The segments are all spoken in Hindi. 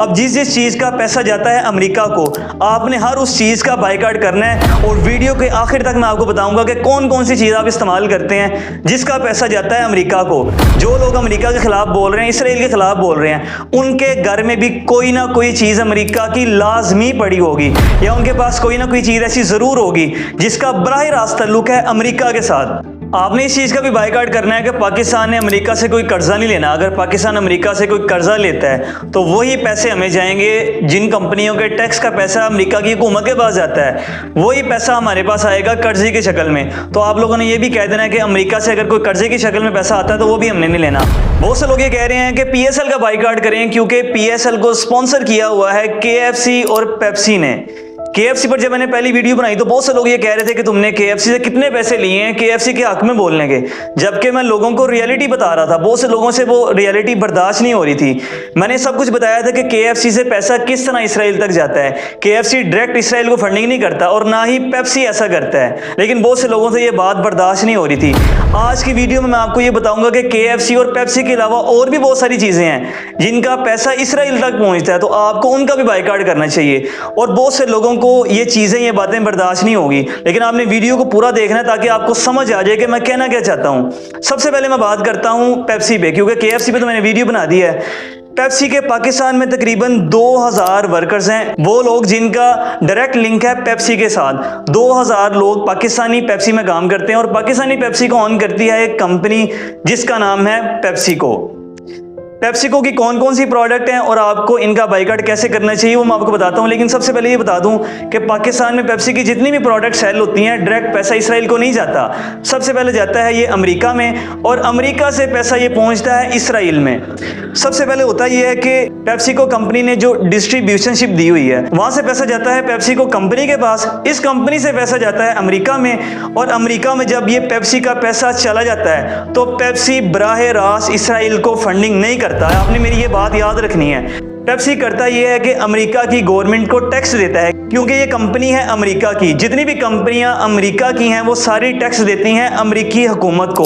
अब जिस जिस चीज़ का पैसा जाता है अमेरिका को, आपने हर उस चीज़ का बायकॉट करना है। और वीडियो के आखिर तक मैं आपको बताऊंगा कि कौन कौन सी चीज़ आप इस्तेमाल करते हैं जिसका पैसा जाता है अमेरिका को। जो लोग अमेरिका के खिलाफ बोल रहे हैं, इसराइल के खिलाफ बोल रहे हैं, उनके घर में भी कोई ना कोई चीज़ अमेरिका की लाजमी पड़ी होगी, या उनके पास कोई ना कोई चीज़ ऐसी ज़रूर होगी जिसका बराह रास्त ताल्लुक है अमेरिका के साथ। आपने इस चीज़ का भी बायकॉट करना है कि पाकिस्तान ने अमेरिका से कोई कर्जा नहीं लेना। अगर पाकिस्तान अमेरिका से कोई कर्जा लेता है तो वही पैसे हमें जाएंगे, जिन कंपनियों के टैक्स का पैसा अमेरिका की हुकूमत के पास जाता है वही पैसा हमारे पास आएगा कर्जे की शक्ल में। तो आप लोगों ने ये भी कह देना है कि अमेरिका से अगर कोई कर्जे की शक्ल में पैसा आता है तो वो भी हमने नहीं लेना। बहुत से लोग ये कह रहे हैं कि PSL का बायकॉट करें क्योंकि PSL को स्पॉन्सर किया हुआ है KFC और पेप्सी ने। KFC पर जब मैंने पहली वीडियो बनाई तो बहुत से लोग ये कह रहे थे कि तुमने KFC से कितने पैसे लिए हैं KFC के हक में बोलने के, जबकि मैं लोगों को रियलिटी बता रहा था। बहुत से लोगों से वो रियलिटी बर्दाश्त नहीं हो रही थी। मैंने सब कुछ बताया था कि KFC से पैसा किस तरह इसराइल तक जाता है। KFC डायरेक्ट इसराइल को फंडिंग नहीं करता और ना ही पेप्सी ऐसा करता है, लेकिन बहुत से लोगों से ये बात बर्दाश्त नहीं हो रही थी। आज की वीडियो में मैं आपको ये बताऊंगा कि KFC और पेप्सी के अलावा और भी बहुत सारी चीज़ें हैं जिनका पैसा इसराइल तक पहुँचता है, तो आपको उनका भी बायकॉट करना चाहिए। और बहुत से लोगों को ये चीज़ें, ये बातें बर्दाश्त नहीं होगी, लेकिन आपने वीडियो को पूरा देखना है ताकि आपको समझ आ जाए कि मैं कहना क्या चाहता हूँ। सबसे पहले मैं बात करता हूँ पेप्सी पे, क्योंकि KFC पे तो मैंने वीडियो बना दी है। पेप्सी के पाकिस्तान में तकरीबन 2000 वर्कर्स हैं, वो लोग जिनका डायरेक्ट लिंक है पेप्सी के साथ। 2000 लोग पाकिस्तानी पेप्सी में काम करते हैं और पाकिस्तानी पेप्सी को ऑन करती है एक कंपनी जिसका नाम है पेप्सिको। पेप्सिको की कौन कौन सी प्रोडक्ट हैं और आपको इनका बायकॉट कैसे करना चाहिए वो मैं आपको बताता हूं। लेकिन सबसे पहले ये बता दूं कि पाकिस्तान में पेप्सी की जितनी भी प्रोडक्ट सेल होती हैं, डायरेक्ट पैसा इसराइल को नहीं जाता। सबसे पहले जाता है ये अमेरिका में और अमेरिका से पैसा ये पहुंचता है इसराइल में। सबसे पहले होता ये है कि पेप्सिको कंपनी ने जो डिस्ट्रीब्यूशनशिप दी हुई है, वहां से पैसा जाता है पेप्सिको कंपनी के पास। इस कंपनी से पैसा जाता है अमेरिका में, और अमेरिका में जब ये पेप्सी का पैसा चला जाता है तो पेप्सी बराह रास्त इसराइल को फंडिंग नहीं करता। आपने मेरी ये बात याद रखनी है। पेप्सी करता यह है कि अमेरिका की गवर्नमेंट को टैक्स देता है, क्योंकि ये कंपनी है अमेरिका की। जितनी भी कंपनियां अमेरिका की हैं वो सारी टैक्स देती हैं अमेरिकी हुकूमत को,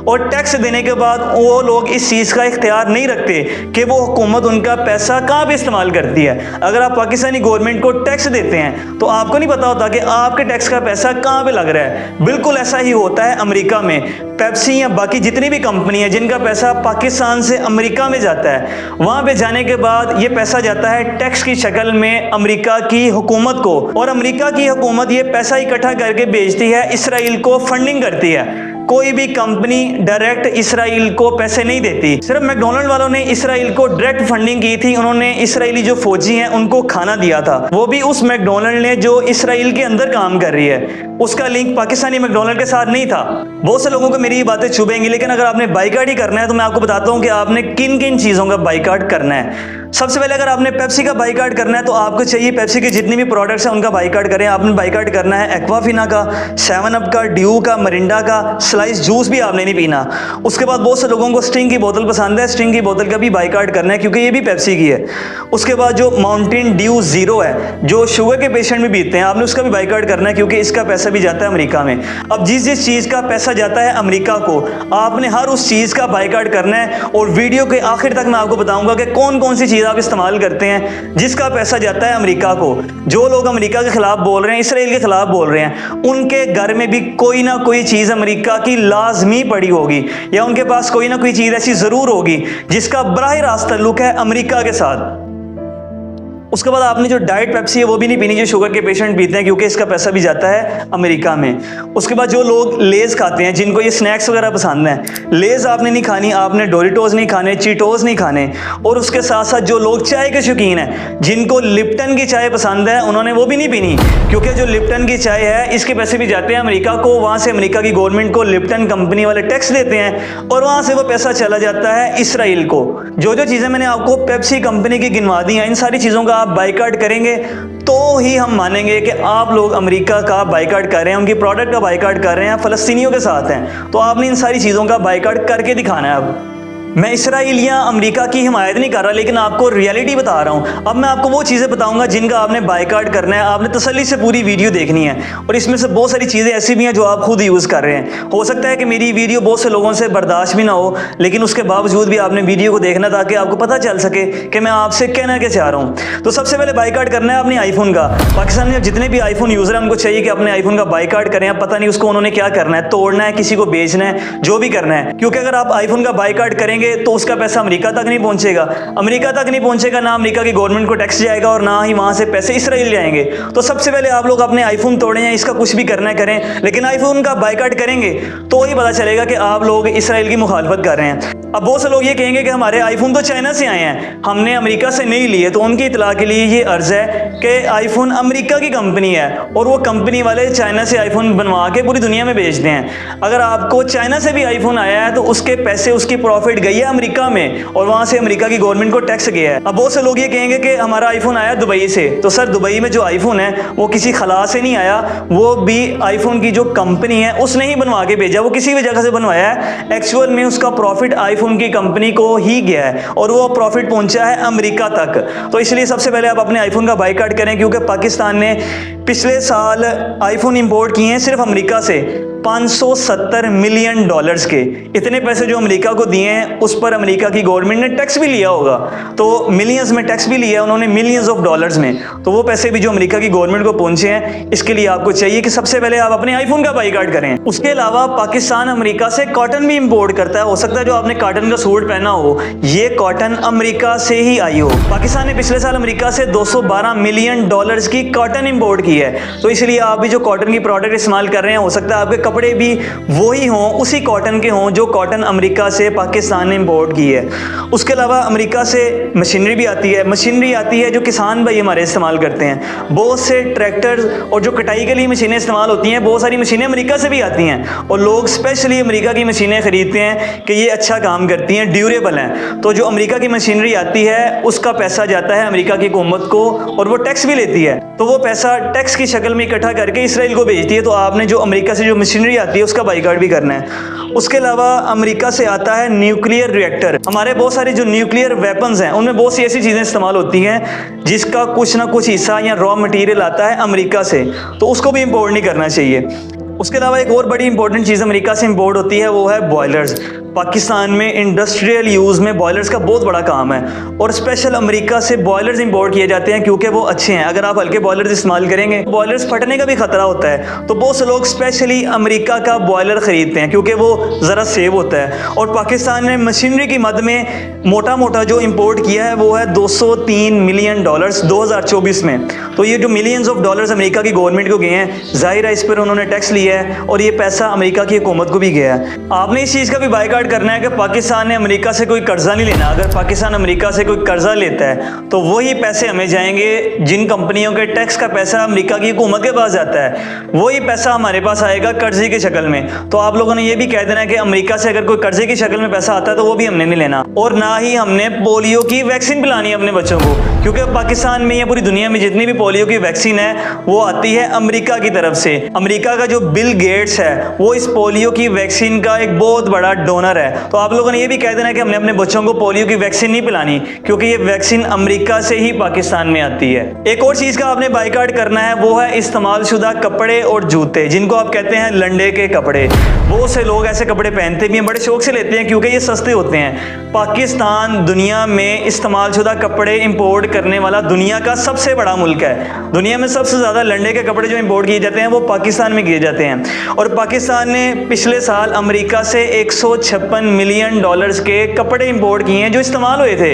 और टैक्स देने के बाद वो लोग इस चीज़ का इख्तियार नहीं रखते कि वो हुकूमत उनका पैसा कहाँ पे इस्तेमाल करती है। अगर आप पाकिस्तानी गवर्नमेंट को टैक्स देते हैं तो आपको नहीं पता होता कि आपके टैक्स का पैसा कहाँ पे लग रहा है। बिल्कुल ऐसा ही होता है अमेरिका में। पेप्सी या बाकी जितनी भी कंपनी है जिनका पैसा पाकिस्तान से अमेरिका में जाता है, वहाँ पे जाने के बाद ये पैसा जाता है टैक्स की शक्ल में अमेरिका की हुकूमत को, और अमेरिका की हुकूमत ये पैसा इकट्ठा करके बेचती है, इसराइल को फंडिंग करती है। कोई भी कंपनी डायरेक्ट इसराइल को पैसे नहीं देती। सिर्फ मैकडोनल्ड वालों ने इसराइल को डायरेक्ट फंडिंग की थी। उन्होंने इसराइली जो फौजी हैं उनको खाना दिया था, वो भी उस मैकडोनल्ड ने जो इसराइल के अंदर काम कर रही है। उसका लिंक पाकिस्तानी मैकडोनल्ड के साथ नहीं था। बहुत से लोगों को मेरी ये बातें चुभेंगी, लेकिन अगर आपने बायकॉट ही करना है तो मैं आपको बताता हूँ कि आपने किन किन चीज़ों का बायकॉट करना है। सबसे पहले अगर आपने पेप्सी का बायकॉट करना है तो आपको चाहिए पेप्सी की जितनी भी प्रोडक्ट्स हैं उनका बायकॉट करें। आपने बायकॉट करना है एक्वाफिना का, 7 अप का, ड्यू का, मरिंडा का, स्लाइस जूस भी आपने नहीं पीना। उसके बाद बहुत से लोगों को स्टिंग की बोतल पसंद है, स्टिंग की बोतल का भी बायकॉट करना है क्योंकि ये भी पेप्सी की है। उसके बाद जो माउंटेन ड्यू ज़ीरो है जो शुगर के पेशेंट भी पीते हैं, आपने उसका भी बायकॉट करना है क्योंकि इसका पैसा भी जाता है अमेरिका में। अब जिस जिस चीज़ का पैसा जाता है अमेरिका को, आपने हर उस चीज़ का बायकॉट करना है। और वीडियो के आखिर तक मैं आपको बताऊंगा कि कौन कौन सी चीज़ आप इस्तेमाल करते हैं जिसका पैसा जाता है अमेरिका को। जो लोग अमेरिका के खिलाफ बोल रहे हैं, इसराइल के खिलाफ बोल रहे हैं, उनके घर में भी कोई ना कोई चीज़ अमेरिका की लाजमी पड़ी होगी, या उनके पास कोई ना कोई चीज़ ऐसी ज़रूर होगी जिसका बराह रास्त ताल्लुक है अमेरिका के साथ। उसके बाद आपने जो डाइट पेप्सी है वो भी नहीं पीनी जो शुगर के पेशेंट पीते हैं, क्योंकि इसका पैसा भी जाता है अमेरिका में। उसके बाद जो लोग लेज़ खाते हैं, जिनको ये स्नैक्स वगैरह पसंद हैं, लेज़ आपने नहीं खानी, आपने डोरिटोज नहीं खाने, चीटोज नहीं खाने। और उसके साथ साथ जो लोग चाय के शौकीन हैं, जिनको लिप्टन की चाय पसंद है, उन्होंने वो भी नहीं पीनी, क्योंकि जो लिप्टन की चाय है इसके पैसे भी जाते हैं अमेरिका को। वहाँ से अमेरिका की गवर्नमेंट को लिप्टन कंपनी वाले टैक्स देते हैं और वहाँ से वो पैसा चला जाता है इसराइल को। जो जो चीज़ें मैंने आपको पेप्सी कंपनी की गिनवा दी हैं, इन सारी चीज़ों का आप बायकॉट करेंगे तो ही हम मानेंगे कि आप लोग अमेरिका का बायकॉट कर रहे हैं, उनकी प्रोडक्ट का बायकॉट कर रहे हैं, फ़लस्तीनियों के साथ हैं। तो आपने इन सारी चीज़ों का बायकॉट करके दिखाना है। अब मैं इसराइल या अमेरिका की हिमायत नहीं कर रहा, लेकिन आपको रियलिटी बता रहा हूँ। अब मैं आपको वो चीज़ें बताऊंगा जिनका आपने बायकॉट करना है। आपने तसल्ली से पूरी वीडियो देखनी है, और इसमें से बहुत सारी चीज़ें ऐसी भी हैं जो आप खुद यूज़ कर रहे हैं। हो सकता है कि मेरी वीडियो बहुत से लोगों से बर्दाश्त भी ना हो, लेकिन उसके बावजूद भी आपने वीडियो को देखना ताकि आपको पता चल सके कि मैं आपसे कहना क्या चाह रहा हूँ। तो सबसे पहले बायकॉट करना है अपने आईफोन का। पाकिस्तान में जितने भी आईफोन यूज़र हैं उनको चाहिए कि अपने आईफोन का बायकॉट करें। पता नहीं उसको उन्होंने क्या करना है, तोड़ना है, किसी को बेचना है, जो भी करना है, क्योंकि अगर आप आईफोन का बायकॉट करेंगे तो उसका पैसा अमेरिका तक नहीं पहुंचेगा। अमेरिका तक नहीं पहुंचेगा, ना अमेरिका की गवर्नमेंट को टैक्स जाएगा और ना ही वहां से पैसे इसराइल जाएंगे। तो सबसे पहले आप लोग अपने आईफोन तोड़ें या इसका कुछ भी करना है करें, लेकिन आईफोन का बायकॉट करेंगे तो ही पता चलेगा कि आप लोग इसराइल की मुखालफत कर रहे हैं। अब बहुत से लोग ये कहेंगे कि हमारे आईफोन तो चाइना से आए हैं, हमने अमेरिका से नहीं लिए। तो उनकी इतला के लिए ये अर्ज है कि आईफोन अमेरिका की कंपनी है और वो कंपनी वाले चाइना से आईफोन बनवा के पूरी दुनिया में बेचते हैं। अगर आपको चाइना से भी आईफोन आया है तो उसके पैसे, उसकी प्रॉफिट गई है अमेरिका में और वहां से अमेरिका की गवर्नमेंट को टैक्स गया है। अब बहुत से लोग ये कहेंगे कि हमारा आईफोन आया दुबई से। तो सर, दुबई में जो आईफोन है वो किसी खला से नहीं आया, वो भी आईफोन की जो कंपनी है उसने ही बनवा के भेजा, वो किसी भी जगह से बनवाया है। एक्चुअल में उसका प्रॉफिट आईफोन की कंपनी को ही गया है और वो प्रॉफिट पहुंचा है अमेरिका तक। तो इसलिए सबसे पहले आप अपने आईफोन का बायकॉट करें, क्योंकि पाकिस्तान ने पिछले साल आईफोन इंपोर्ट किए हैं सिर्फ अमेरिका से $570 मिलियन के। इतने पैसे जो अमेरिका को दिए हैं उस पर अमेरिका की गवर्नमेंट ने टैक्स भी लिया होगा, तो मिलियंस में टैक्स भी लिया उन्होंने, मिलियंस ऑफ डॉलर्स में। तो वो पैसे भी जो अमेरिका की गवर्नमेंट को पहुंचे हैं, इसके लिए आपको चाहिए कि सबसे पहले आप अपने आईफोन का बायकॉट करें। उसके अलावा पाकिस्तान अमेरिका से कॉटन भी इंपोर्ट करता है। हो सकता है जो आपने कॉटन का सूट पहना हो ये कॉटन अमेरिका से ही आई हो। पाकिस्तान ने पिछले साल अमेरिका से $212 मिलियन की कॉटन इंपोर्ट की है। तो इसलिए आप भी जो कॉटन की प्रोडक्ट इस्तेमाल कर रहे हैं, हो सकता है आपके कपड़े भी वही हों, उसी कॉटन के हों जो कॉटन अमेरिका से पाकिस्तान ने इंपोर्ट की है। उसके अलावा अमेरिका से मशीनरी भी आती है। मशीनरी आती है जो किसान भाई हमारे इस्तेमाल करते हैं। बहुत से ट्रैक्टर और जो कटाई के लिए मशीनें इस्तेमाल होती हैं, बहुत सारी मशीनें अमेरिका से भी आती हैं और लोग स्पेशली अमेरिका की मशीनें खरीदते हैं कि ये अच्छा काम करती हैं, ड्यूरेबल हैं। तो जो अमेरिका की मशीनरी आती है उसका पैसा जाता है अमेरिका की हुकूमत को और वो टैक्स भी लेती है। तो वो पैसा टैक्स की शक्ल में इकट्ठा करके इसराइल को भेजती है। तो आपने जो अमेरिका से जो मशीनरी आती है उसका बायकॉट भी करना है। उसके अलावा अमेरिका से आता है न्यूक्लियर रिएक्टर। हमारे बहुत सारे जो न्यूक्लियर वेपन्स हैं उनमें बहुत सी ऐसी चीज़ें इस्तेमाल होती हैं जिसका कुछ ना कुछ हिस्सा या रॉ मटेरियल आता है अमेरिका से, तो उसको भी इंपोर्ट नहीं करना चाहिए। उसके अलावा एक और बड़ी इंपॉर्टेंट चीज़ अमेरिका से इंपोर्ट होती है, वो है बॉयलर्स। पाकिस्तान में इंडस्ट्रियल यूज़ में बॉयलर्स का बहुत बड़ा काम है और स्पेशल अमेरिका से बॉयलर्स इंपोर्ट किए जाते हैं क्योंकि वो अच्छे हैं। अगर आप हल्के बॉयलर्स इस्तेमाल करेंगे बॉयलर्स फटने का भी खतरा होता है। तो बहुत से लोग स्पेशली अमेरिका का बॉयलर ख़रीदते हैं क्योंकि वो ज़रा सेव होता है। और पाकिस्तान ने मशीनरी की मद में मोटा मोटा जो इम्पोर्ट किया है वो है $203 मिलियन 2024 में। तो ये जो मिलियंस ऑफ डॉलर्स अमेरिका की गवर्नमेंट को गए हैं, जाहिर है इस पर उन्होंने टैक्स लिया है और ये पैसा अमेरिका की हुकूमत को भी गया है। आपने इस चीज़ का भी बायकॉट करना है कि पाकिस्तान ने अमेरिका से कोई कर्जा नहीं लेना। अगर पाकिस्तान अमेरिका से कोई कर्जा लेता है तो वही पैसे हमें जाएंगे जिन कंपनियों के टैक्स का पैसा अमेरिका की हुकूमत के पास जाता है, वही पैसा हमारे पास आएगा कर्जे की शक्ल में। तो आप लोगों ने ये भी कह देना है कि अमेरिका से अगर कोई कर्जे की शक्ल में पैसा आता है तो वो भी हमने नहीं लेना। और ना ही हमने पोलियो की वैक्सीन पिलानी है अपने बच्चों को, क्योंकि पाकिस्तान में या पूरी दुनिया में जितनी भी पोलियो की वैक्सीन है वो आती है अमेरिका की तरफ से। अमेरिका का जो बिल गेट्स है वो इस पोलियो की वैक्सीन का एक बहुत बड़ा डोनर है। तो आप लोगों ने ये भी कह देना है कि हमने अपने बच्चों को पोलियो की वैक्सीन नहीं पिलानी, क्योंकि ये वैक्सीन अमेरिका से ही पाकिस्तान में आती है। एक और चीज़ का आपने बायकॉट करना है वो है इस्तेमाल शुदा कपड़े और जूते, जिनको आप कहते हैं लंडे के कपड़े। बहुत से लोग ऐसे कपड़े पहनते भी हैं, बड़े शौक से लेते हैं क्योंकि ये सस्ते होते हैं। पाकिस्तान दुनिया में इस्तेमाल शुदा कपड़े इंपोर्ट करने वाला दुनिया का सबसे बड़ा मुल्क है। दुनिया में सबसे ज़्यादा लंडे के कपड़े जो इंपोर्ट किए जाते हैं वो पाकिस्तान में किए जाते हैं। और पाकिस्तान ने पिछले साल अमेरिका से $156 मिलियन के कपड़े इंपोर्ट किए हैं जो इस्तेमाल हुए थे।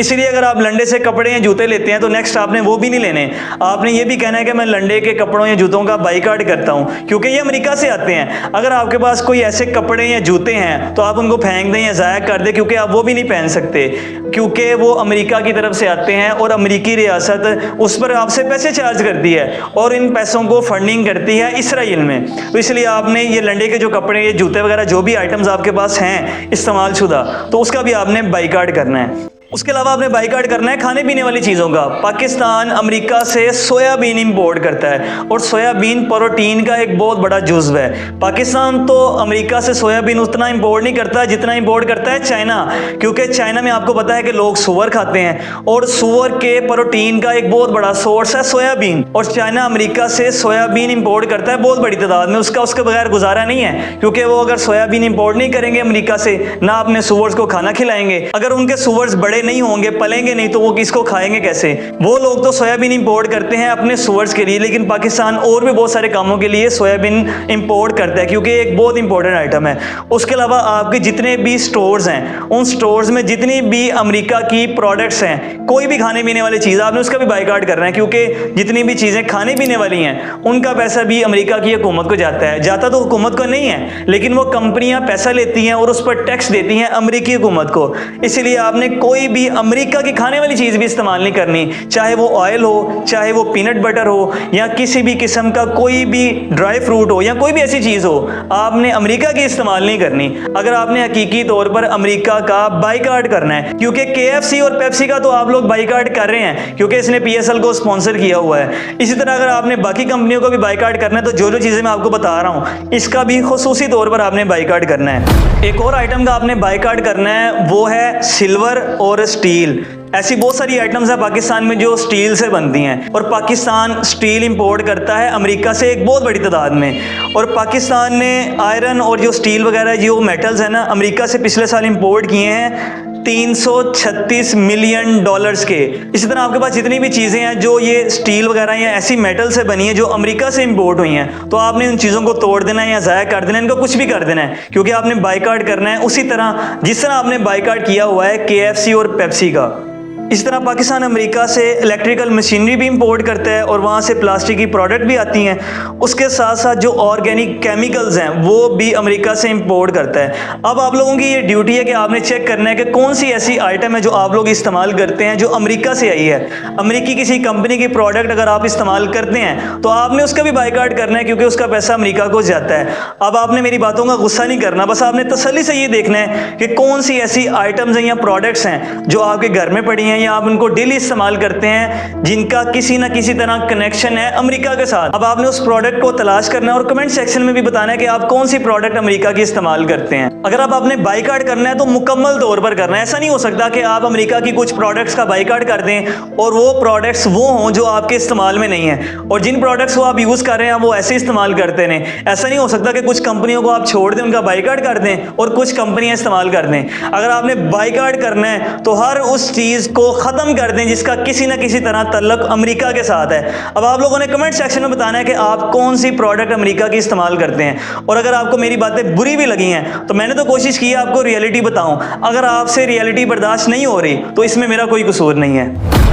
इसलिए अगर आप लंडे से कपड़े या जूते लेते हैं तो नेक्स्ट आपने वो भी नहीं लेने। आपने ये भी कहना है कि मैं लंडे के कपड़ों या जूतों का बायकॉट करता हूँ क्योंकि ये अमेरिका से आते हैं। अगर आपके पास कोई ऐसे कपड़े या जूते हैं तो आप उनको फेंक दें या ज़ाया कर दें, क्योंकि आप वो भी नहीं पहन सकते, क्योंकि वो अमेरिका की तरफ से आते हैं और अमेरिकी रियासत उस पर आपसे पैसे चार्ज करती है और इन पैसों को फंडिंग करती है इसराइल में। तो इसलिए आपने ये लंडे के जो कपड़े, ये जूते वगैरह जो भी आइटम्स आपके पास हैं इस्तेमाल शुदा, तो उसका भी आपने बायकॉट करना है। उसके अलावा आपने बाइकाट करना है खाने पीने वाली चीज़ों का। पाकिस्तान अमेरिका से सोयाबीन इंपोर्ट करता है और सोयाबीन प्रोटीन का एक बहुत बड़ा जुज़्व है। पाकिस्तान तो अमेरिका से सोयाबीन उतना इंपोर्ट नहीं करता जितना इंपोर्ट करता है चाइना, क्योंकि चाइना में आपको पता है कि लोग सूअर खाते हैं और सूअर के प्रोटीन का एक बहुत बड़ा सोर्स है सोयाबीन। और चाइना अमेरिका से सोयाबीन इंपोर्ट करता है बहुत बड़ी तादाद में। उसके बगैर गुजारा नहीं है, क्योंकि वो अगर सोयाबीन इंपोर्ट नहीं करेंगे अमेरिका से, ना अपने सूअर्स को खाना खिलाएंगे। अगर उनके सूअर्स बड़े नहीं होंगे, पलेंगे नहीं, तो वो किसको खाएंगे कैसे? वो लोग तो सोयाबीन इंपोर्ट करते हैं अपने सूअर्स के लिए, लेकिन पाकिस्तान और भी बहुत सारे कामों के लिए सोयाबीन इंपोर्ट करता है, क्योंकि एक बहुत इंपॉर्टेंट आइटम है। उसके अलावा आपके जितने भी स्टोर्स हैं, उन स्टोर्स में जितनी भी अमेरिका की प्रोडक्ट्स हैं, कोई भी खाने पीने वाली चीज़, आपने उसका भी बाइकाट करना है, क्योंकि जितनी भी चीज़ें खाने पीने वाली हैं उनका पैसा भी अमेरिका की हुकूमत को जाता है। जाता तो हुकूमत को नहीं है, लेकिन वो कंपनियां पैसा लेती हैं और उस पर टैक्स देती हैं अमेरिकी हुकूमत को। इसलिए आपने कोई भी अमेरिका की खाने वाली चीज़ भी इस्तेमाल नहीं करनी, चाहे वो ऑयल हो, चाहे वो पीनट बटर हो, या किसी भी किस्म का कोई भी ड्राई फ्रूट हो, या कोई भी ऐसी चीज़ हो, आपने अमेरिका की इस्तेमाल नहीं करनी अगर आपने हकीकी तौर पर अमेरिका का बाइकाट करना है। क्योंकि KFC और पेप्सी का तो आप लोग बाइकाट कर रहे हैं क्योंकि इसने PSL को स्पॉन्सर किया हुआ है। इसी तरह अगर आपने बाकी कंपनियों को भी बाइकाट करना है, तो जो जो चीज़ें मैं आपको बता रहा हूँ इसका भी खुसूसी तौर पर आपने बाइकाट करना है। एक और आइटम का आपने बाइकाट करना है, वो है सिल्वर और स्टील। ऐसी बहुत सारी आइटम्स हैं पाकिस्तान में जो स्टील से बनती हैं, और पाकिस्तान स्टील इंपोर्ट करता है अमेरिका से एक बहुत बड़ी तादाद में। और पाकिस्तान ने आयरन और जो स्टील वगैरह जो मेटल्स हैं ना, अमेरिका से पिछले साल इंपोर्ट किए हैं 336 मिलियन डॉलर्स के। इसी तरह आपके पास जितनी भी चीज़ें हैं जो ये स्टील वगैरह या ऐसी मेटल से बनी है जो अमेरिका से इंपोर्ट हुई हैं, तो आपने उन चीज़ों को तोड़ देना है या ज़ाया कर देना है, इनको कुछ भी कर देना है, क्योंकि आपने बाइकाट करना है उसी तरह जिस तरह आपने बाइकाट किया हुआ है KFC और पेप्सी का। इस तरह पाकिस्तान अमेरिका से इलेक्ट्रिकल मशीनरी भी इंपोर्ट करता है और वहाँ से प्लास्टिक की प्रोडक्ट भी आती हैं। उसके साथ साथ जो ऑर्गेनिक केमिकल्स हैं वो भी अमेरिका से इंपोर्ट करता है। अब आप लोगों की ये ड्यूटी है कि आपने चेक करना है कि कौन सी ऐसी आइटम है जो आप लोग इस्तेमाल करते हैं जो अमेरिका से आई है। अमेरिकी किसी कंपनी की प्रोडक्ट अगर आप इस्तेमाल करते हैं तो आपने उसका भी बाइकाट करना है, क्योंकि उसका पैसा अमेरिका को जाता है। अब आपने मेरी बातों का गुस्सा नहीं करना, बस आपने तसल्ली से ये देखना है कि कौन सी ऐसी आइटम्स हैं या प्रोडक्ट्स हैं जो आपके घर में पड़ी हैं या आप उनको डेली इस्तेमाल करते हैं, जिनका किसी ना किसी तरह कनेक्शन है अमेरिका के साथ। अब आपने उस प्रोडक्ट को तलाश करना है और कमेंट सेक्शन में भी बताना है कि आप कौन सी प्रोडक्ट अमेरिका की इस्तेमाल करते हैं। अगर आप आपने बाइकाट करना है तो मुकम्मल तौर पर करना है। ऐसा नहीं हो सकता कि आप अमेरिका की कुछ प्रोडक्ट्स का बाइकाट कर दें और वो प्रोडक्ट्स वो हों जो आपके इस्तेमाल में नहीं है, और जिन प्रोडक्ट्स को आप यूज़ कर रहे हैं वो ऐसे इस्तेमाल करते हैं। ऐसा नहीं हो सकता कि कुछ कंपनियों को आप छोड़ दें, उनका बाइकाट कर दें और कुछ कंपनियां इस्तेमाल कर दें। अगर आपने बाइकाट करना है तो हर उस चीज़ को ख़त्म कर दें जिसका किसी ना किसी तरह तल्लुक अमेरिका के साथ है। अब आप लोगों ने कमेंट सेक्शन में बताना है कि आप कौन सी प्रोडक्ट अमेरिका की इस्तेमाल करते हैं, और अगर आपको मेरी बातें बुरी भी लगी हैं तो मैंने तो कोशिश की है आपको रियलिटी बताऊं। अगर आपसे रियलिटी बर्दाश्त नहीं हो रही तो इसमें मेरा कोई कसूर नहीं है।